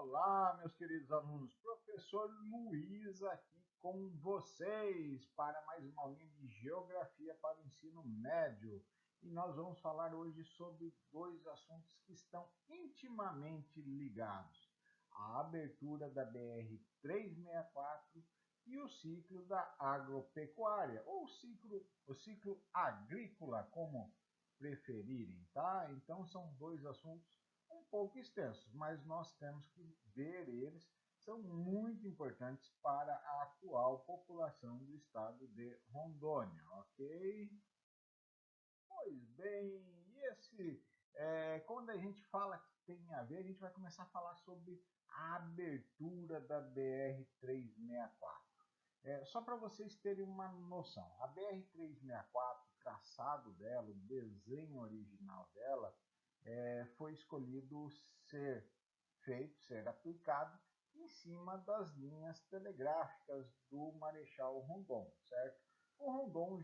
Olá, meus queridos alunos, professor Luiz aqui com vocês para mais uma aulinha de Geografia para o ensino médio. E nós vamos falar hoje sobre dois assuntos que estão intimamente ligados. A abertura da BR-364 e o ciclo da agropecuária, ou o ciclo agrícola, como preferirem, tá? Então são dois assuntos um pouco extensos, mas nós temos que ver eles, são muito importantes para a atual população do estado de Rondônia, ok? Pois bem, quando a gente fala que tem a ver, a gente vai começar a falar sobre a abertura da BR-364. Só para vocês terem uma noção, a BR-364, o traçado dela, o desenho original dela, foi escolhido ser aplicado em cima das linhas telegráficas do Marechal Rondon, certo? O Rondon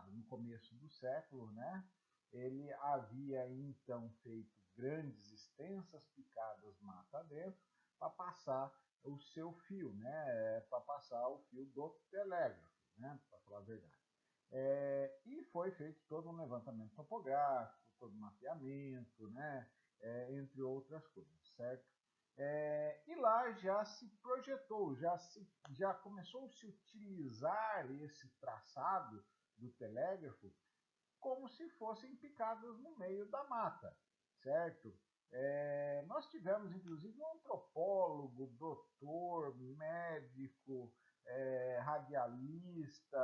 no começo do século, né, ele havia então feito grandes, extensas picadas mata dentro para passar o seu fio, né, para passar o fio do telégrafo, né, para falar a verdade. E foi feito todo um levantamento topográfico, todo um mapeamento, né, entre outras coisas, certo? E lá já se projetou, já começou a se utilizar esse traçado do telégrafo como se fossem picadas no meio da mata, certo? Nós tivemos, inclusive, um antropólogo, doutor, médico, radialista,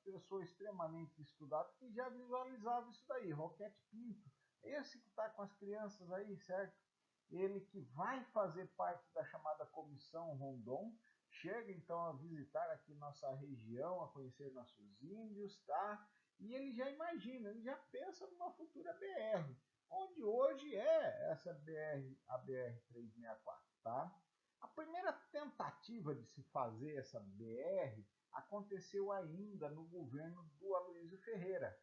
pessoa extremamente estudada, que já visualizava isso daí, Roquete Pinto. Esse que está com as crianças aí, certo? Ele que vai fazer parte da chamada Comissão Rondon, chega então a visitar aqui nossa região, a conhecer nossos índios, tá? E ele já imagina, ele já pensa numa futura BR, onde hoje é essa BR, a BR-364, tá? A primeira tentativa de se fazer essa BR aconteceu ainda no governo do Aloysio Ferreira,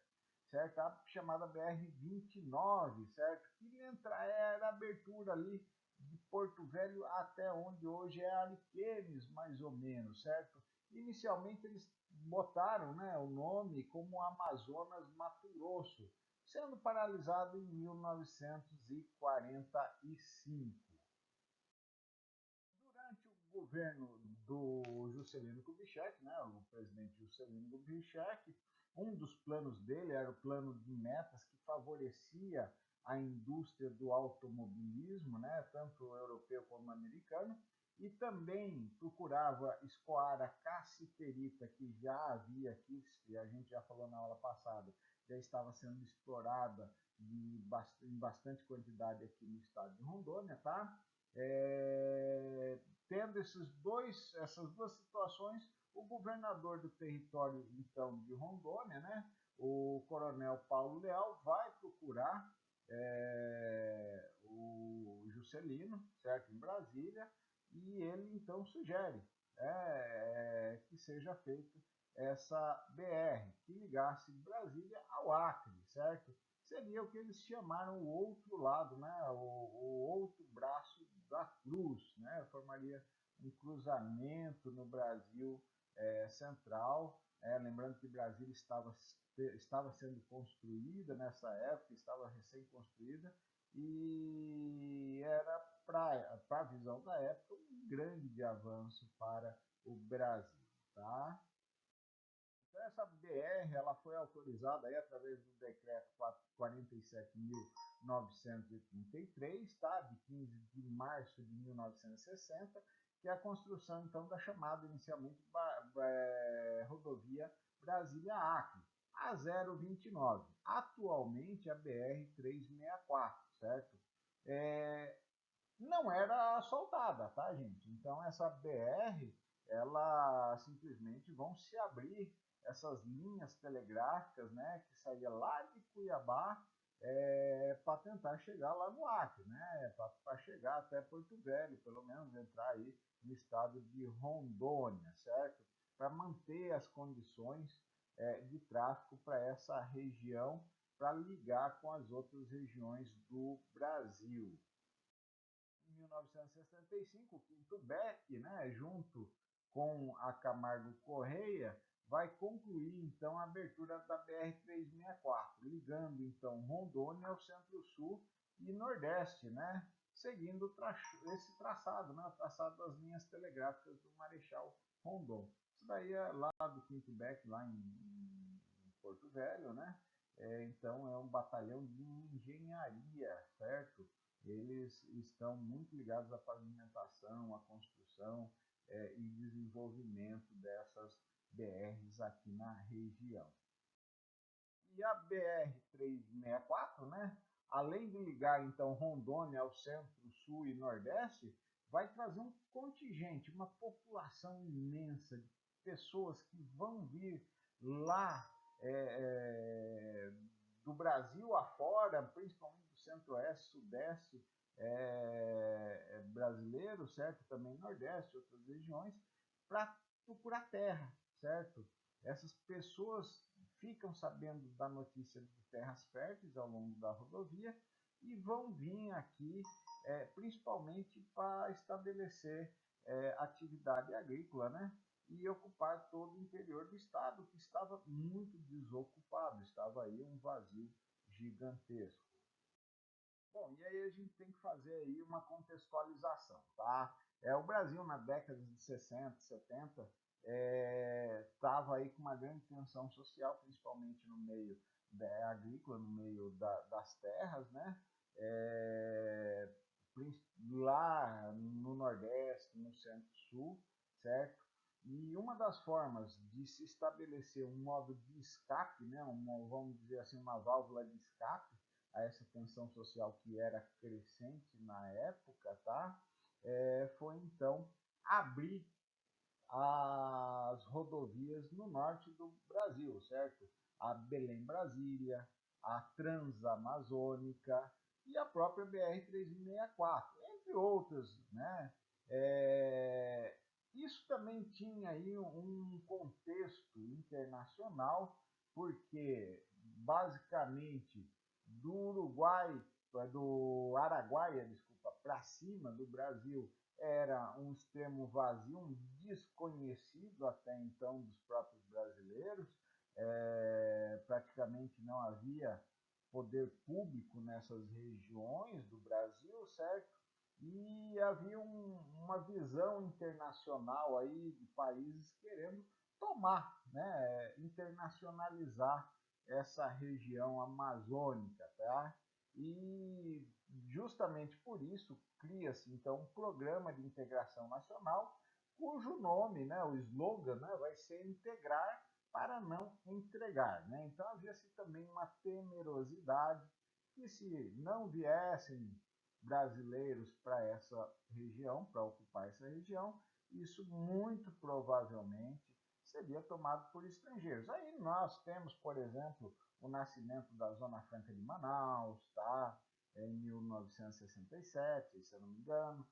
certo? A chamada BR-29, certo? Que era a abertura ali de Porto Velho até onde hoje é Ariquemes, mais ou menos, certo? Inicialmente eles botaram, né, o nome como Amazonas Mato Grosso, sendo paralisado em 1945. Durante o governo do Juscelino Kubitschek, né, o presidente Juscelino Kubitschek, um dos planos dele era o plano de metas que favorecia a indústria do automobilismo, né, tanto europeu como americano, e também procurava escoar a cassiterita que já havia aqui, a gente já falou na aula passada, já estava sendo explorada em bastante quantidade aqui no estado de Rondônia, tá? Tendo essas duas situações, o governador do território então de Rondônia, né, o coronel Paulo Leal, vai procurar o Juscelino, certo, em Brasília, e ele então sugere que seja feita essa BR, que ligasse Brasília ao Acre, certo? Seria o que eles chamaram o outro lado, né? o outro braço da cruz, né? Formaria um cruzamento no Brasil central, lembrando que Brasília estava sendo construída nessa época, estava recém-construída, e era, para a visão da época, um grande avanço para o Brasil. Tá? Então, essa BR ela foi autorizada aí através do decreto 47.933, tá? De 15 de março de 1960, que é a construção então da chamada inicialmente rodovia Brasília-Acre, a 029, atualmente a BR-364, certo? Não era asfaltada, tá, gente? Então essa BR, ela simplesmente vão se abrir essas linhas telegráficas, né, que saía lá de Cuiabá para tentar chegar lá no Acre, né, para chegar até Porto Velho, pelo menos entrar aí no estado de Rondônia, certo? Para manter as condições de tráfego para essa região, para ligar com as outras regiões do Brasil. Em 1965, o quinto BEC, né, junto com a Camargo Correia, vai concluir então a abertura da BR-364, ligando então Rondônia ao Centro-Sul e Nordeste, né, seguindo esse traçado, né, o traçado das linhas telegráficas do Marechal Rondon. Isso daí é lá do quinto BEC, lá em Porto Velho, né? Então é um batalhão de engenharia, certo? Eles estão muito ligados à pavimentação, à construção e desenvolvimento dessas BRs aqui na região. E a BR-364, né, além de ligar então Rondônia ao centro, sul e nordeste, vai trazer um contingente, uma população imensa de pessoas que vão vir lá do Brasil afora, principalmente do centro-oeste, sudeste brasileiro, certo? Também nordeste, outras regiões, para procurar terra, certo? Essas pessoas ficam sabendo da notícia de terras férteis ao longo da rodovia e vão vir aqui principalmente para estabelecer atividade agrícola, né? E ocupar todo o interior do estado, que estava muito desocupado, estava aí um vazio gigantesco. Bom, e aí a gente tem que fazer aí uma contextualização, tá? O Brasil na década de 60, 70, estava aí com uma grande tensão social, principalmente no meio agrícola, no meio das terras, né? Lá no Nordeste, no Centro-Sul, certo? E uma das formas de se estabelecer um modo de escape, né? Vamos dizer assim, uma válvula de escape a essa tensão social que era crescente na época, tá? Foi então abrir as rodovias no norte do Brasil, certo? A Belém-Brasília, a Transamazônica e a própria BR-364, entre outras, né? Isso também tinha aí um contexto internacional, porque basicamente do Uruguai, do Araguaia, desculpa, para cima do Brasil, era um extremo vazio, um desconhecido até então dos próprios brasileiros. Praticamente não havia poder público nessas regiões do Brasil, certo? E havia uma visão internacional aí de países querendo tomar, né, internacionalizar essa região amazônica, tá? E justamente por isso cria-se então um programa de integração nacional, cujo nome, né, o slogan, né, vai ser integrar para não entregar, né? Então havia-se também uma temerosidade que se não viessem brasileiros para essa região, para ocupar essa região, isso muito provavelmente seria tomado por estrangeiros. Aí nós temos, por exemplo, o nascimento da Zona Franca de Manaus, tá? Em 1967, se eu não me engano.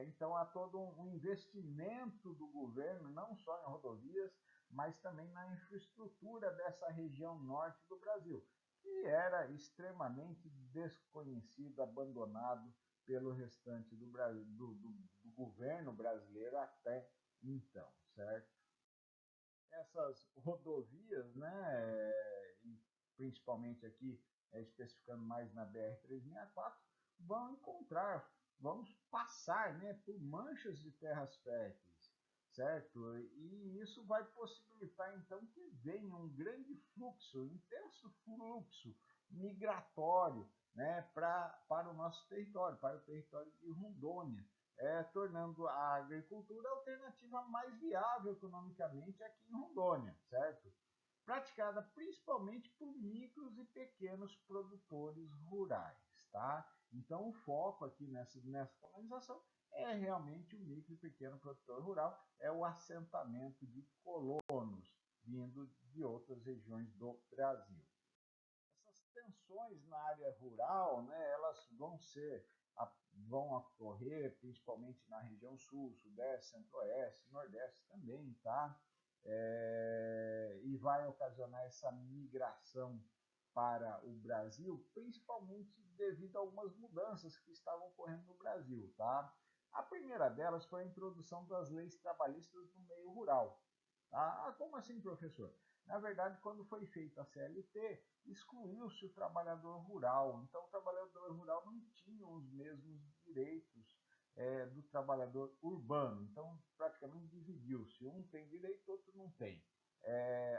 Então há todo um investimento do governo, não só em rodovias, mas também na infraestrutura dessa região norte do Brasil, que era extremamente desconhecido, abandonado pelo restante do governo brasileiro até então, certo? Essas rodovias, né, principalmente aqui, especificando mais na BR-364, vamos passar, né, por manchas de terras férteis, certo? E isso vai possibilitar, então, que venha um grande fluxo, intenso fluxo migratório, né, para o nosso território, para o território de Rondônia, tornando a agricultura a alternativa mais viável economicamente aqui em Rondônia, certo? Praticada principalmente por micros e pequenos produtores rurais, tá? Então o foco aqui nessa colonização é realmente o micro e pequeno produtor rural, é o assentamento de colonos vindo de outras regiões do Brasil. Essas tensões na área rural, né, elas vão ocorrer principalmente na região sul, sudeste, centro-oeste, nordeste também, tá? E vai ocasionar essa migração para o Brasil, principalmente devido a algumas mudanças que estavam ocorrendo no Brasil, tá? A primeira delas foi a introdução das leis trabalhistas no meio rural. Tá? Ah, como assim, professor? Na verdade, quando foi feita a CLT, excluiu-se o trabalhador rural. Então, o trabalhador rural não tinha os mesmos direitos do trabalhador urbano. Então, praticamente dividiu-se. Um tem direito, outro não tem.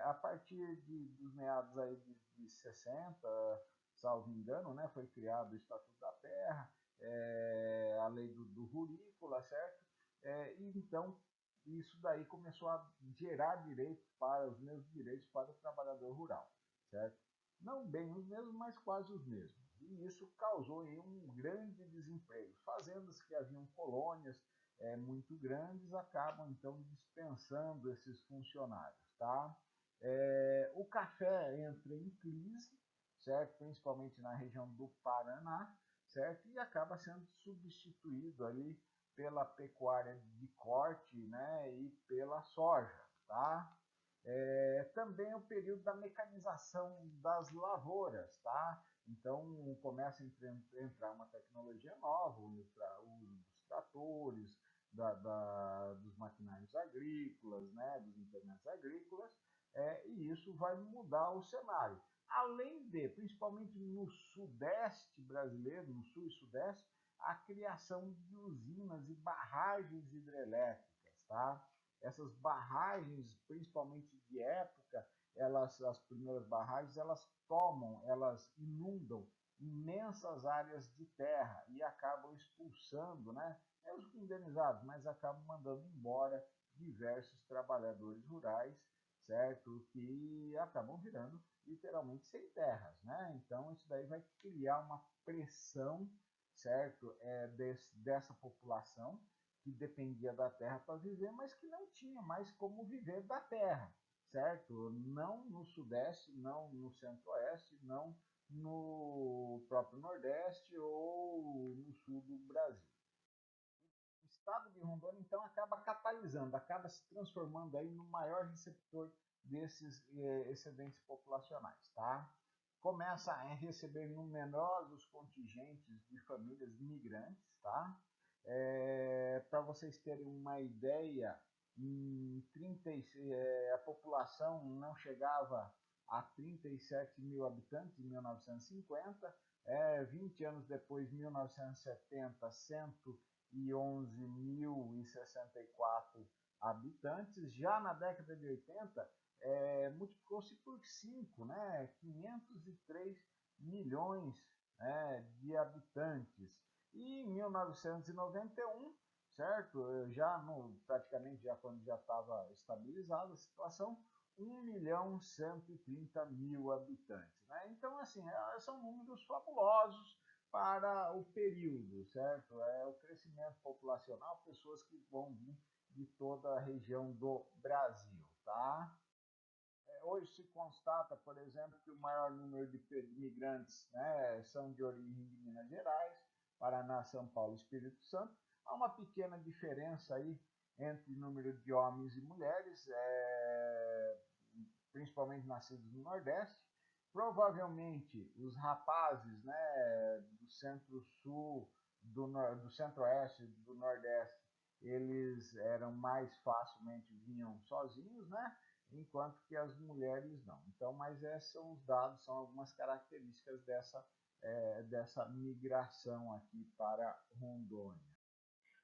A partir dos meados aí de 60, salvo engano, né, foi criado o Estatuto da Terra, a lei do Rurícola, certo? E então isso daí começou a gerar direitos para os mesmos direitos para o trabalhador rural, certo? Não bem os mesmos, mas quase os mesmos. E isso causou aí um grande desemprego. Fazendas que haviam colônias muito grandes acabam então dispensando esses funcionários, tá? O café entra em crise, certo? Principalmente na região do Paraná, certo? E acaba sendo substituído ali pela pecuária de corte, né, e pela soja, tá? Também o período da mecanização das lavouras, tá? Então começa a entrar uma tecnologia nova, o uso dos tratores, dos maquinários agrícolas, né, dos implementos agrícolas, e isso vai mudar o cenário. Além de, principalmente no sudeste brasileiro, no sul e sudeste, a criação de usinas e barragens hidrelétricas, tá? Essas barragens, principalmente de época, as primeiras barragens, elas inundam imensas áreas de terra e acabam expulsando, né? Os indenizados, mas acabam mandando embora diversos trabalhadores rurais, certo? Que acabam virando literalmente sem terras, né? Então isso daí vai criar uma pressão, certo? Dessa população que dependia da terra para viver, mas que não tinha mais como viver da terra, certo? Não no sudeste, não no centro-oeste, não no próprio nordeste ou no sul do Brasil. O estado de Rondônia, então, acaba catalisando, acaba se transformando aí no maior receptor desses excedentes populacionais, tá? Começa a receber numerosos contingentes de famílias migrantes, tá? Para vocês terem uma ideia, a população não chegava a 37 mil habitantes em 1950, 20 anos depois, 1970, 111.064 habitantes. Já na década de 80, multiplicou-se por 5, né? 503 milhões de habitantes. E em 1991, certo? Praticamente já quando já estava estabilizada a situação, 1.130.000 habitantes, né? Então, assim, são números fabulosos para o período, certo? O crescimento populacional, pessoas que vão vir de toda a região do Brasil, tá? Hoje se constata, por exemplo, que o maior número de imigrantes, né, são de origem de Minas Gerais, Paraná, São Paulo e Espírito Santo. Há uma pequena diferença aí entre o número de homens e mulheres, principalmente nascidos no Nordeste. Provavelmente os rapazes, né, do Centro-Sul, do Centro-Oeste, do Nordeste, eles eram mais facilmente vinham sozinhos, né? Enquanto que as mulheres não. Então, mas esses são os dados, são algumas características dessa migração aqui para Rondônia.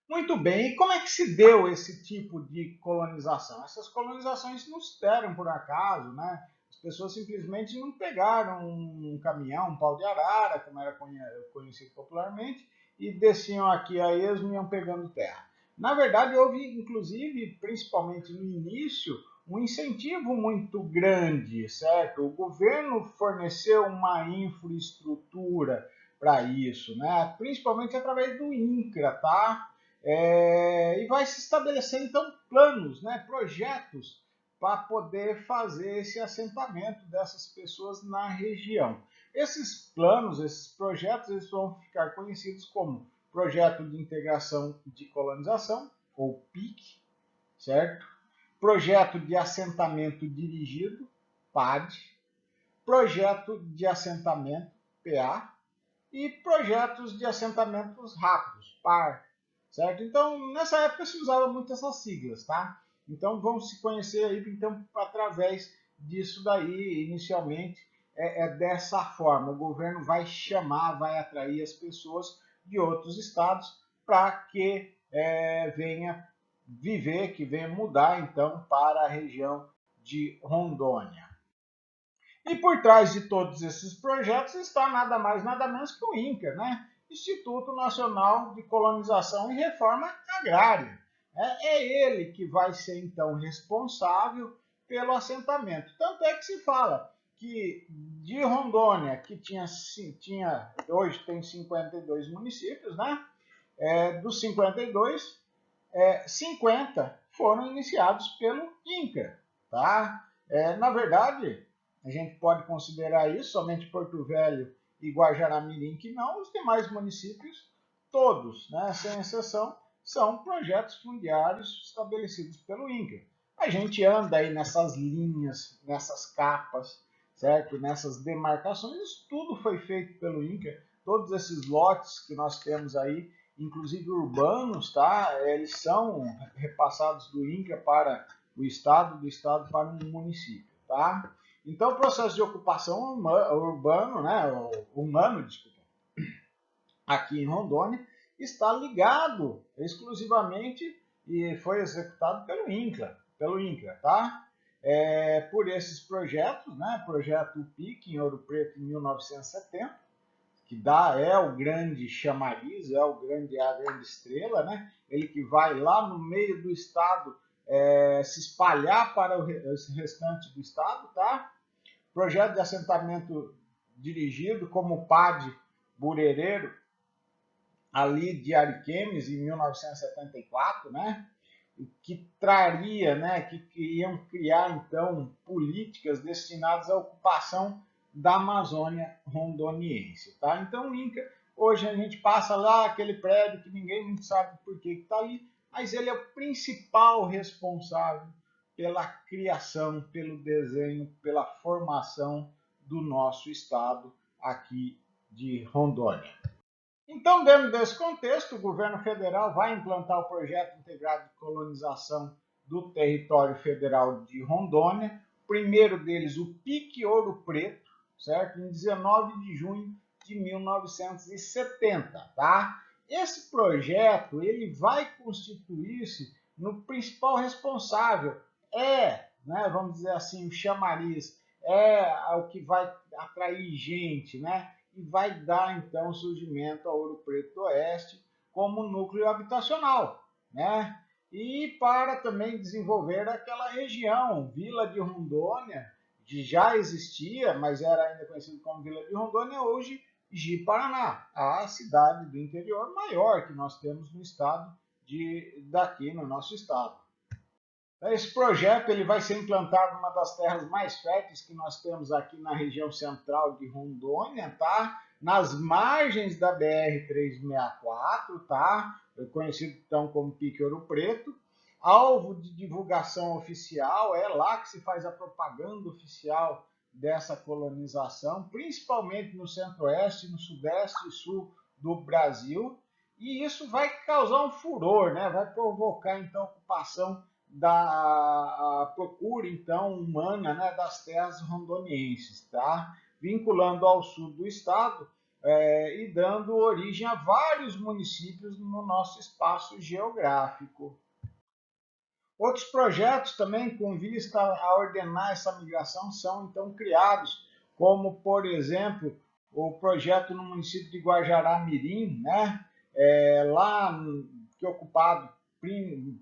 Muito bem, e como é que se deu esse tipo de colonização? Essas colonizações não se deram por acaso, né? As pessoas simplesmente não pegaram um caminhão, um pau de arara, como era conhecido popularmente, e desciam aqui a esmo e iam pegando terra. Na verdade, houve, inclusive, principalmente no início, um incentivo muito grande, certo? O governo forneceu uma infraestrutura para isso, né? Principalmente através do INCRA, tá? E vai se estabelecer, então, planos, né? Projetos para poder fazer esse assentamento dessas pessoas na região. Esses planos, esses projetos, eles vão ficar conhecidos como Projeto de Integração de Colonização, ou PIC, certo? Projeto de Assentamento Dirigido, PAD, projeto de assentamento, PA, e projetos de assentamentos rápidos, PAR, certo? Então, nessa época se usava muito essas siglas, tá? Então, vão se conhecer aí, então, através disso daí, inicialmente, dessa forma. O governo vai chamar, vai atrair as pessoas de outros estados para que venha viver, que venha mudar, então, para a região de Rondônia. E por trás de todos esses projetos está nada mais, nada menos que o INCRA, né? Instituto Nacional de Colonização e Reforma Agrária. Ele que vai ser, então, responsável pelo assentamento. Tanto é que se fala que de Rondônia, que hoje tem 52 municípios, né? Dos 52, 50 foram iniciados pelo INCRA, tá? Na verdade, a gente pode considerar isso somente Porto Velho e Guajará-Mirim, que não, os demais municípios, todos, né, sem exceção, são projetos fundiários estabelecidos pelo INCRA. A gente anda aí nessas linhas, nessas capas, certo? Nessas demarcações, isso tudo foi feito pelo INCRA. Todos esses lotes que nós temos aí, inclusive urbanos, tá? Eles são repassados do INCRA para o estado, do estado para um município, tá? Então, o processo de ocupação urbano, né, humano, desculpa, aqui em Rondônia, está ligado exclusivamente e foi executado pelo INCRA, tá? Por esses projetos, né, projeto PIC em Ouro Preto em 1970, que é o grande chamariz, a grande estrela, né? Ele que vai lá no meio do estado se espalhar para o restante do estado, tá? Projeto de assentamento dirigido como PAD Burereiro, ali de Ariquemes, em 1974, né? Que traria, né? Que iam criar, então, políticas destinadas à ocupação da Amazônia rondoniense, tá? Então, o INCRA, hoje a gente passa lá, aquele prédio que ninguém sabe por que está ali, mas ele é o principal responsável pela criação, pelo desenho, pela formação do nosso estado aqui de Rondônia. Então, dentro desse contexto, o governo federal vai implantar o projeto integrado de colonização do território federal de Rondônia, o primeiro deles, o PIC Ouro Preto, certo? Em 19 de junho de 1970, tá? Esse projeto, ele vai constituir-se no principal responsável, né, vamos dizer assim, o chamariz, o que vai atrair gente, né? E vai dar, então, surgimento ao Ouro Preto Oeste como núcleo habitacional, né? E para também desenvolver aquela região, Vila de Rondônia, que já existia, mas era ainda conhecido como Vila de Rondônia, hoje Ji-Paraná, a cidade do interior maior que nós temos no estado daqui no nosso estado. Esse projeto ele vai ser implantado numa das terras mais férteis que nós temos aqui na região central de Rondônia, tá? Nas margens da BR-364, tá? Conhecido então como Pique Ouro Preto. Alvo de divulgação oficial, é lá que se faz a propaganda oficial dessa colonização, principalmente no centro-oeste, no sudeste e sul do Brasil. E isso vai causar um furor, né? Vai provocar então ocupação da procura então humana, né, das terras rondonienses, tá? Vinculando ao sul do estado e dando origem a vários municípios no nosso espaço geográfico. Outros projetos também com vista a ordenar essa migração são então criados, como por exemplo o projeto no município de Guajará-Mirim, né, lá que é ocupado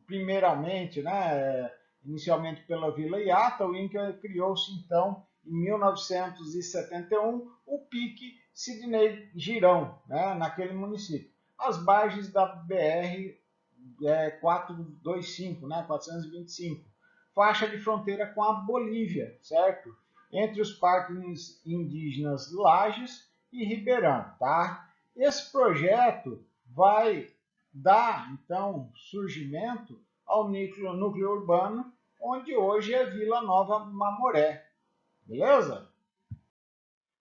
primeiramente, né, inicialmente pela Vila Iata, o INCRA criou-se então em 1971 o PIC Sidney Girão, né, naquele município, às margens da BR 425, né, 425, faixa de fronteira com a Bolívia, certo? Entre os parques indígenas Lages e Ribeirão, tá? Esse projeto vai dar, então, surgimento ao núcleo urbano, onde hoje é Vila Nova Mamoré. Beleza?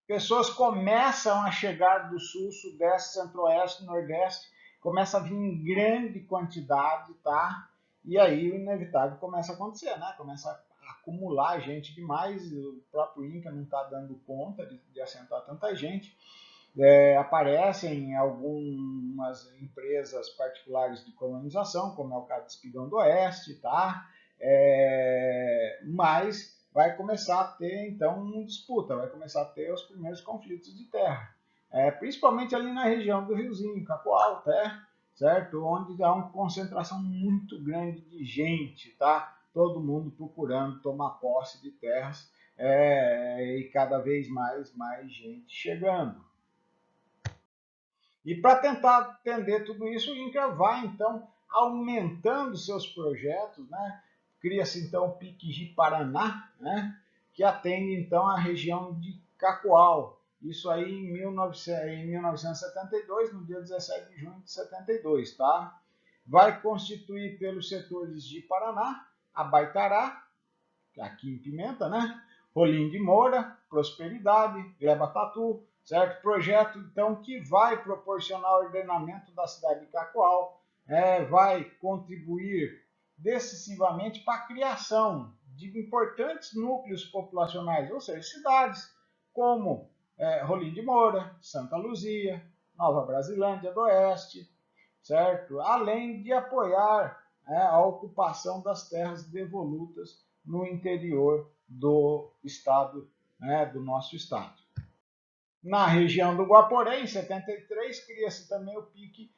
pessoas começam a chegar do sul, sudeste, centro-oeste, nordeste, começa a vir em grande quantidade, tá? E aí o inevitável começa a acontecer, né? Começa a acumular gente demais, o próprio INCA não está dando conta de assentar tanta gente. Aparecem algumas empresas particulares de colonização, como é o caso de Espigão do Oeste, tá? Mas vai começar a ter, então, uma disputa, vai começar a ter os primeiros conflitos de terra, principalmente ali na região do Riozinho, Cacoal, certo? Onde há uma concentração muito grande de gente, tá? Todo mundo procurando tomar posse de terras, e cada vez mais gente chegando. E para tentar atender tudo isso, o INCRA vai, então, aumentando seus projetos, né? Cria-se, então, o PIC Paraná, né? Que atende, então, a região de Cacoal. Isso aí em 1972, no dia 17 de junho de 72, tá? Vai constituir pelos setores de Paraná, Abaitará, aqui em Pimenta, né? Rolim de Moura, Prosperidade, Gleba Tatu, certo? Projeto, então, que vai proporcionar o ordenamento da cidade de Cacoal, vai contribuir decisivamente para a criação de importantes núcleos populacionais, ou seja, cidades como Rolim de Moura, Santa Luzia, Nova Brasilândia do Oeste, certo? Além de apoiar a ocupação das terras devolutas no interior do estado, do nosso estado. Na região do Guaporé, em 73, cria-se também o PIC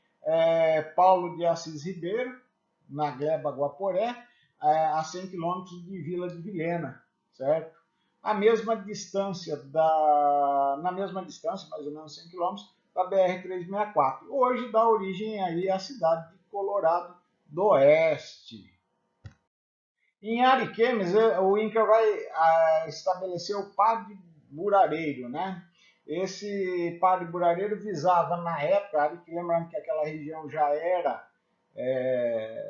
Paulo de Assis Ribeiro, na Gleba Guaporé, a 100 quilômetros de Vila de Vilhena, certo? Na mesma distância, mais ou menos 100 quilômetros, da BR-364. Hoje dá origem aí à cidade de Colorado do Oeste. Em Ariquemes, o INCRA vai estabelecer o padre burareiro, né? Esse padre burareiro visava, na época, lembrando que aquela região já era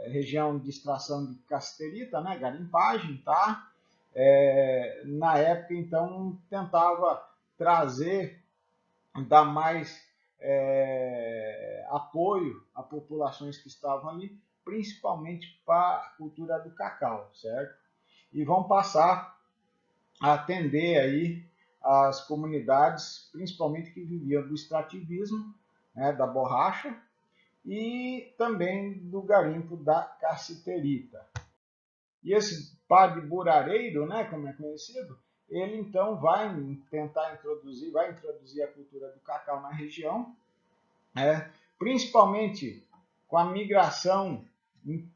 região de extração de casterita, né? Garimpagem, tá? Na época, então, tentava trazer, dar mais apoio a populações que estavam ali, principalmente para a cultura do cacau, certo? E vão passar a atender aí as comunidades, principalmente que viviam do extrativismo, né, da borracha, e também do garimpo da cassiterita. E esse padre burareiro, né, como é conhecido, ele então vai introduzir a cultura do cacau na região, principalmente com a migração em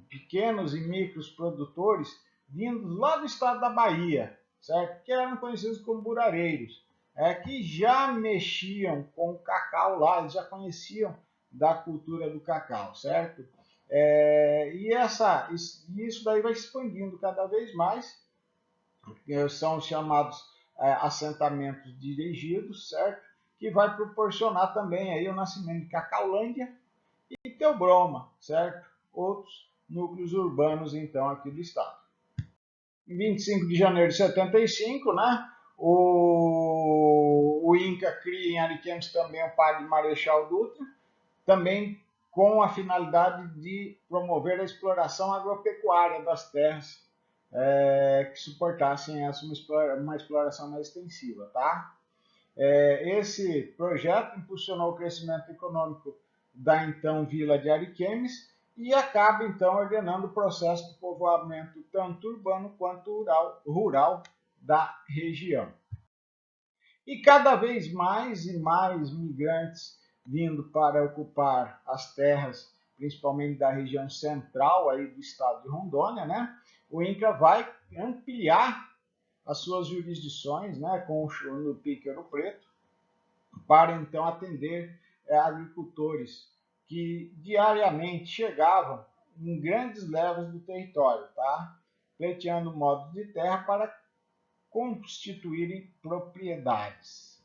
pequenos e micros produtores vindos lá do estado da Bahia, certo? Que eram conhecidos como burareiros, que já mexiam com o cacau lá, eles já conheciam da cultura do cacau, certo? Isso daí vai expandindo cada vez mais, são os chamados assentamentos dirigidos, certo? Que vai proporcionar também aí o nascimento de Cacaulândia e Teobroma, certo? Outros núcleos urbanos, então, aqui do estado. Em 25 de janeiro de 75, né, o INCA cria em Ariquemes também o Padre Marechal Dutra, também com a finalidade de promover a exploração agropecuária das terras que suportassem uma exploração mais extensiva, tá? Esse projeto impulsionou o crescimento econômico da então Vila de Ariquemes e acaba então ordenando o processo de povoamento tanto urbano quanto rural da região. E cada vez mais e mais migrantes vindo para ocupar as terras, principalmente da região central aí do estado de Rondônia, né? O INCRA vai ampliar as suas jurisdições, né, com o PIC Ouro Preto, para então atender agricultores que diariamente chegavam em grandes levas do território, tá? Pleiteando modos de terra para constituírem propriedades.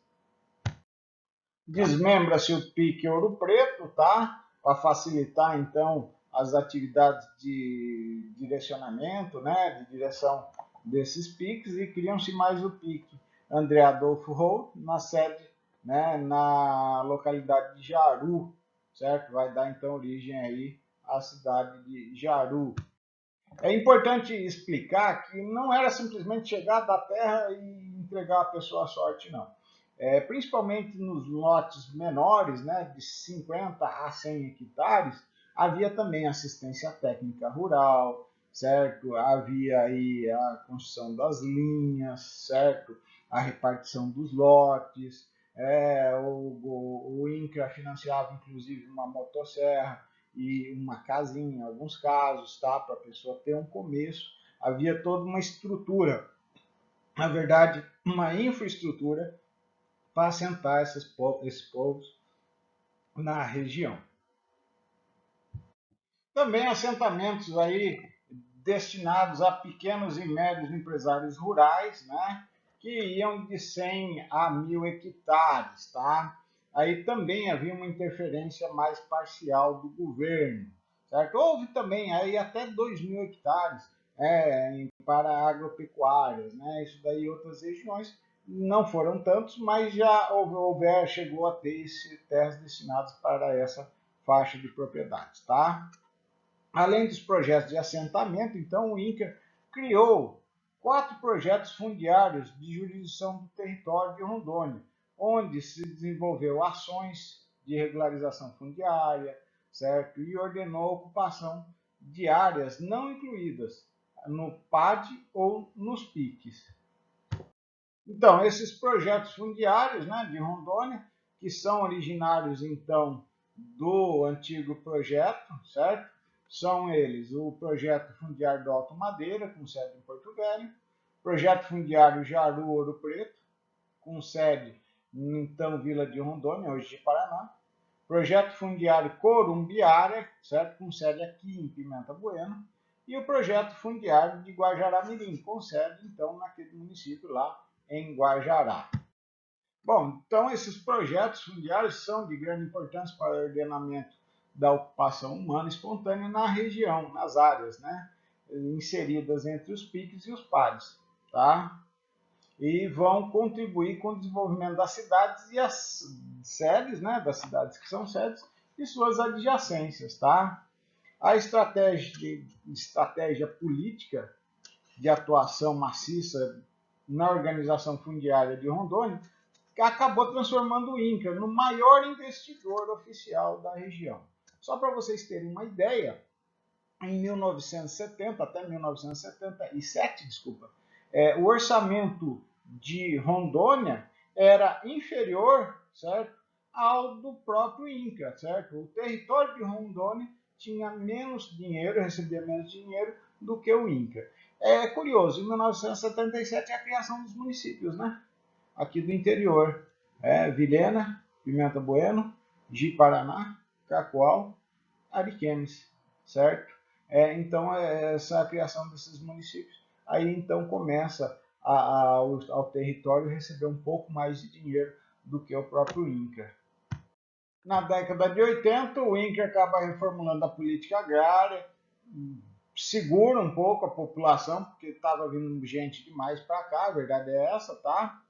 Desmembra-se o PIC Ouro Preto, tá? Para facilitar então as atividades de direcionamento, né, de direção desses PICs, e criam-se mais o PIC André Adolfo Roth, na sede, né, na localidade de Jaru, certo? Vai dar então origem aí à cidade de Jaru. É importante explicar que não era simplesmente chegar da terra e entregar a pessoa à sorte, não. Principalmente nos lotes menores, né, de 50 a 100 hectares, havia também assistência técnica rural, certo? Havia aí a construção das linhas, certo? A repartição dos lotes, o INCRA financiava inclusive uma motosserra e uma casinha, em alguns casos, tá? Para a pessoa ter um começo. Havia toda uma estrutura, na verdade, uma infraestrutura para assentar esses povos na região. Também assentamentos aí destinados a pequenos e médios empresários rurais, né, que iam de 100 a 1.000 hectares, tá? Aí também havia uma interferência mais parcial do governo, certo? Houve também aí até 2.000 hectares para agropecuárias, né? Isso daí em outras regiões não foram tantos, mas já chegou a ter terras destinadas para essa faixa de propriedades, tá? Além dos projetos de assentamento, então, o INCRA criou 4 projetos fundiários de jurisdição do território de Rondônia, onde se desenvolveu ações de regularização fundiária, certo? E ordenou a ocupação de áreas não incluídas no PAD ou nos PICs. Então, esses projetos fundiários, né, de Rondônia, que são originários, então, do antigo projeto, certo? São eles o projeto fundiário do Alto Madeira, com sede em Porto Velho, projeto fundiário Jaru Ouro Preto, com sede então Vila de Rondônia, hoje de Paraná, projeto fundiário Corumbiara, certo? Com sede aqui em Pimenta Bueno, e o projeto fundiário de Guajará-Mirim, com sede então naquele município lá em Guajará. Bom, então esses projetos fundiários são de grande importância para o ordenamento da ocupação humana espontânea na região, nas áreas, né, inseridas entre os PICs e os PADs, tá? E vão contribuir com o desenvolvimento das cidades e as sedes, né, das cidades que são sedes e suas adjacências, tá? A estratégia política de atuação maciça na organização fundiária de Rondônia que acabou transformando o INCRA no maior investidor oficial da região. Só para vocês terem uma ideia, em 1970 até 1977, o orçamento de Rondônia era inferior, certo, ao do próprio INCRA, certo? O território de Rondônia tinha menos dinheiro, recebia menos dinheiro do que o INCRA. É curioso, em 1977 é a criação dos municípios, né? Aqui do interior. Vilhena, Pimenta Bueno, Ji-Paraná, Cacoal, Ariquemes, certo? Então, essa a criação desses municípios. Aí, então, começa ao território receber um pouco mais de dinheiro do que o próprio INCRA. Na década de 80, o INCRA acaba reformulando a política agrária, segura um pouco a população, porque estava vindo gente demais para cá, a verdade é essa, tá?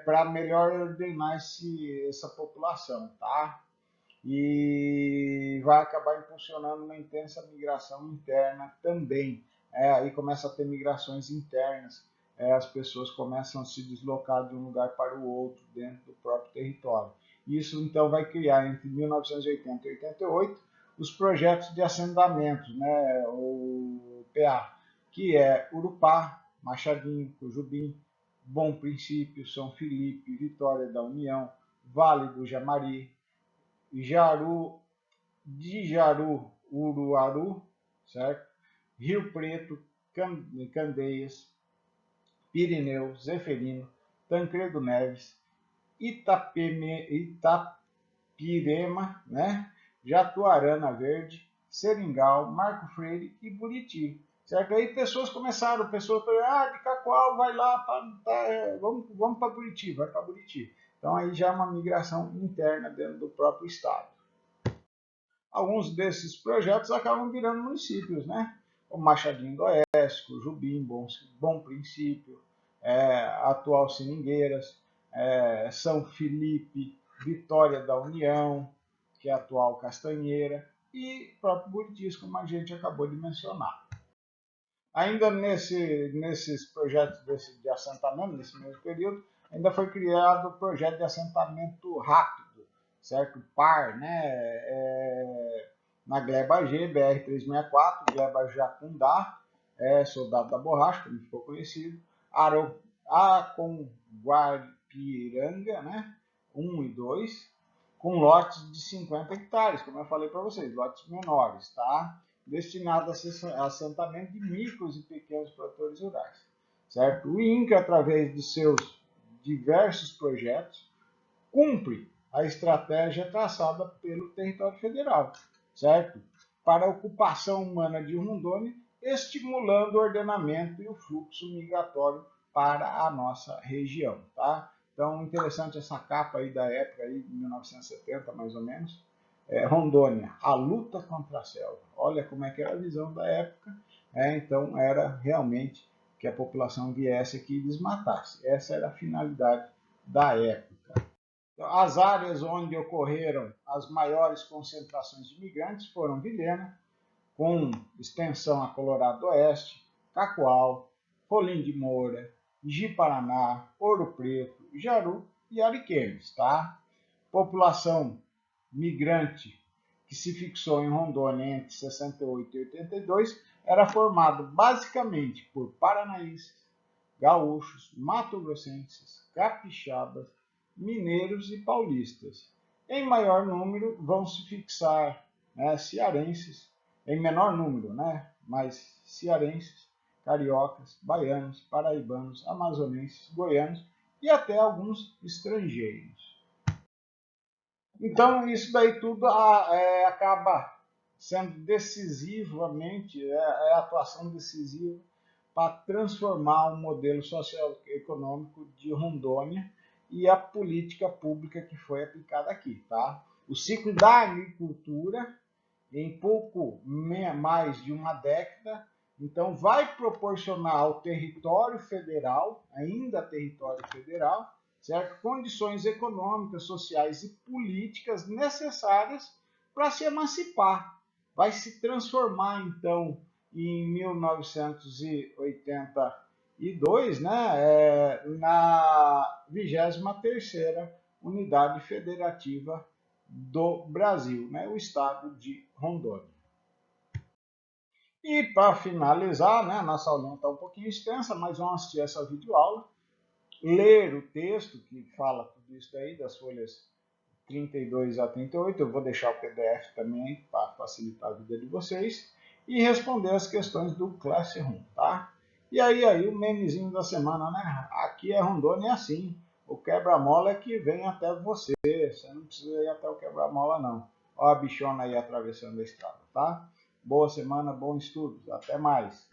Para melhor ordenar essa população, tá? E vai acabar impulsionando uma intensa migração interna também. Aí começa a ter migrações internas, as pessoas começam a se deslocar de um lugar para o outro dentro do próprio território. Isso então vai criar entre 1980 e 88 os projetos de assentamento, né, o PA, que é Urupá, Machadinho, Cujubim, Bom Princípio, São Felipe, Vitória da União, Vale do Jamari, Jaru, de Jaru, Uruaru, certo? Rio Preto, Candeias, Pirineu, Zeferino, Tancredo Neves, Itapirema, né? Jatuarana Verde, Seringal, Marco Freire e Buriti. Certo? Aí pessoas começaram, de Cacoal, vai lá, vamos para Buriti, vai para Buriti. Então aí já é uma migração interna dentro do próprio estado. Alguns desses projetos acabam virando municípios, né? O Machadinho do Oeste, Cujubim, Bom Princípio, atual Seringueiras, São Felipe, Vitória da União, que é a atual Castanheira, e próprio Buritis, como a gente acabou de mencionar. Ainda nesses projetos de assentamento, nesse mesmo período, ainda foi criado o projeto de assentamento rápido, certo? PAR, né? Na Gleba G, BR-364, Gleba Jacundá, Soldado da Borracha, como ficou conhecido, Aconguaripiranga, né? 1 e 2, com lotes de 50 hectares, como eu falei para vocês, lotes menores, tá? Destinado a assentamento de micros e pequenos produtores rurais, certo? O INCRA, através de seus diversos projetos, cumpre a estratégia traçada pelo território federal, certo? Para a ocupação humana de Rondônia, estimulando o ordenamento e o fluxo migratório para a nossa região, tá? Então, interessante essa capa aí da época, aí, de 1970, mais ou menos. Rondônia, a luta contra a selva. Olha como é que era a visão da época. Então, era realmente que a população viesse aqui e desmatasse. Essa era a finalidade da época. As áreas onde ocorreram as maiores concentrações de imigrantes foram Vilhena, com extensão a Colorado do Oeste, Cacoal, Rolim de Moura, Ji-Paraná, Ouro Preto, Jaru e Ariquemes, tá? População migrante que se fixou em Rondônia entre 68 e 82 era formado basicamente por paranaenses, gaúchos, mato-grossenses, capixabas, mineiros e paulistas. Em maior número vão se fixar cearenses, em menor número, mas cearenses, cariocas, baianos, paraibanos, amazonenses, goianos e até alguns estrangeiros. Então, isso daí tudo acaba sendo decisivamente, a atuação decisiva para transformar o modelo socioeconômico de Rondônia e a política pública que foi aplicada aqui, tá? O ciclo da agricultura, em pouco mais de uma década, então vai proporcionar ao território federal, ainda território federal, certo? Condições econômicas, sociais e políticas necessárias para se emancipar. Vai se transformar, então, em 1982, na 23ª Unidade Federativa do Brasil, o estado de Rondônia. E para finalizar, nossa aulinha está um pouquinho extensa, mas vamos assistir essa videoaula, ler o texto que fala tudo isso daí, das folhas 32 a 38, eu vou deixar o PDF também para facilitar a vida de vocês, e responder as questões do Classroom, tá? E aí o memezinho da semana, Aqui é Rondônia é assim, o quebra-mola é que vem até você não precisa ir até o quebra-mola não. Olha a bichona aí atravessando a estrada, tá? Boa semana, bons estudos, até mais!